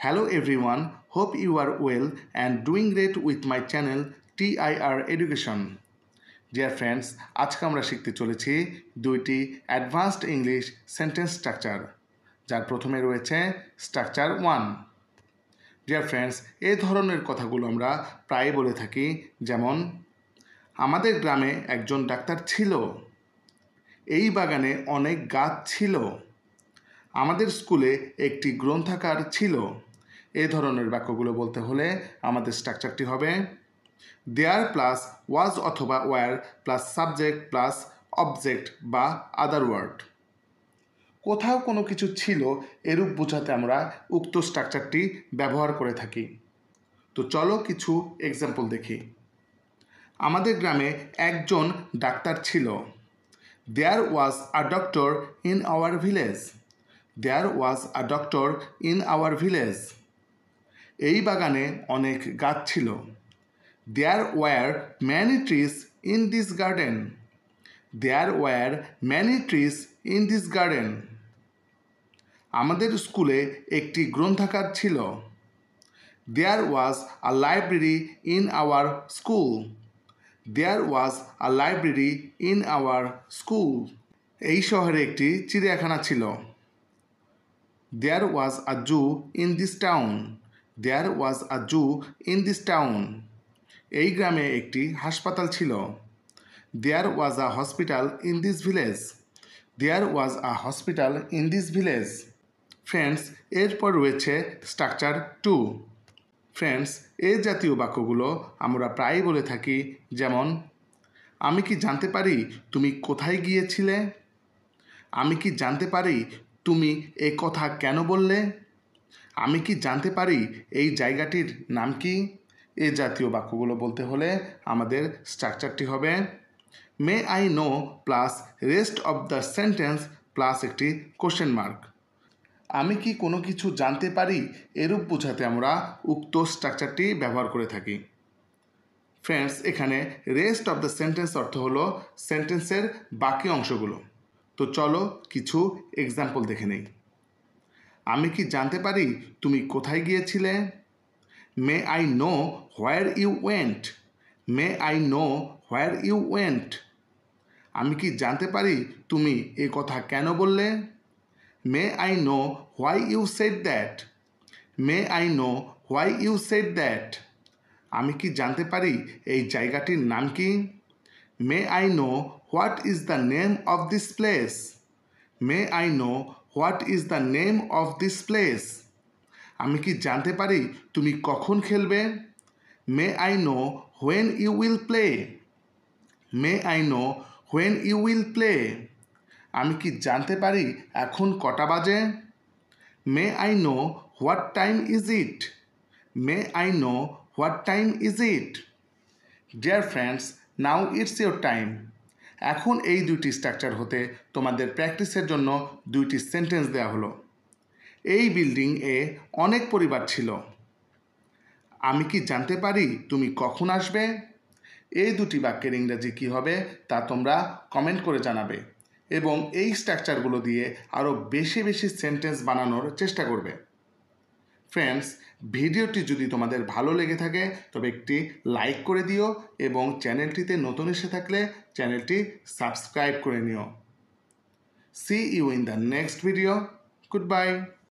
Hello everyone, hope you are well and doing great with my channel TIR Education. Dear friends, আজকে আমরা শিখতে চলেছি দুইটি advanced English sentence structure, যার প্রথমে রয়েছে স্ট্রাকচার 1। ডিয়ার ফ্রেন্ডস, এই ধরনের কথাগুলো আমরা প্রায় বলে থাকি, যেমন আমাদের গ্রামে একজন ডাক্তার ছিল, এই বাগানে অনেক গাছ ছিল, আমাদের স্কুলে একটি গ্রন্থাগার ছিল। এই ধরনের বাক্যগুলো বলতে হলে আমাদের স্ট্রাকচারটি হবে দেয়ার প্লাস ওয়াজ অথবা where plus subject plus object বা আদার ওয়ার্ড। কোথাও কোনো কিছু ছিল এরূপ বোঝাতে আমরা উক্ত স্ট্রাকচারটি ব্যবহার করে থাকি। তো চলো কিছু এক্সাম্পল দেখি। আমাদের গ্রামে একজন ডাক্তার ছিল। There was a doctor in our village. There was a doctor in our village. এই বাগানে অনেক গাছ ছিল। There were many trees in this garden. There were many trees in this garden. আমাদের স্কুলে একটি গ্রন্থাগার ছিল। There was a library in our school. There was a library in our school. এই শহরে একটি চিড়িয়াখানা ছিল। There was a zoo in this town. There was a zoo in this town. এই গ্রামে একটি হাসপাতাল ছিল। There was a hospital in this village. There was a hospital in this village. Friends, এরপর রয়েছে স্ট্রাকচার 2। ফ্রেন্ডস, এই জাতীয় বাক্যগুলো আমরা প্রায়ই বলে থাকি, যেমন আমি কি জানতে পারি তুমি কোথায় গিয়েছিলে? আমি কি জানতে পারি তুমি এই কথা কেন বললে? আমি কি জানতে পারি এই জায়গাটির নাম কি? এই জাতীয় বাক্যগুলো বলতে হলে আমাদের স্ট্রাকচারটি হবে মে I no plus rest of the sentence plus একটি কোশ্চেন মার্ক। আমি কি কোনো কিছু জানতে পারি এরূপ বোঝাতে আমরা উক্ত স্ট্রাকচারটি ব্যবহার করে থাকি। ফ্রেন্ডস, এখানে রেস্ট অফ দ্য সেন্টেন্স অর্থ হলো সেন্টেন্সের বাকি অংশগুলো। তো চলো কিছু এক্সাম্পল দেখে নেই। আমি কি জানতে পারি তুমি কোথায় গিয়েছিলে? May I know where you went. May I know where you went. আমি কি জানতে পারি তুমি এ কথা কেন বললে? May I know why you said that. May I know why you said that. আমি কি জানতে পারি এই জায়গাটির নাম কি? May I know what is the name of this place. May I know what is the name of this place. আমি কি জানতে পারি তুমি কখন খেলবে? May I know when you will play. May I know when you will play. আমি কি জানতে পারি এখন কটা বাজে? May I know what time is it. May I know what time is it. Dear friends, now it's your time. এখন এই দুইটি স্ট্রাকচার হতে তোমাদের প্র্যাকটিসের জন্য দুইটি সেন্টেন্স দেওয়া হলো। এই বিল্ডিংয়ে অনেক পরিবার ছিল। আমি কি জানতে পারি তুমি কখন আসবে? এই দুটি বাক্যের ইংরেজি কী হবে তা তোমরা কমেন্ট করে জানাবে এবং এই স্ট্রাকচারগুলো দিয়ে আরও বেশি বেশি সেন্টেন্স বানানোর চেষ্টা করবে। ফ্রেন্ডস, ভিডিওটি যদি তোমাদের ভালো লেগে থাকে তবে একটি লাইক করে দিও এবং চ্যানেলটিতে নতুন এসে থাকলে চ্যানেলটি সাবস্ক্রাইব করে নিও। See you in the next video. Goodbye.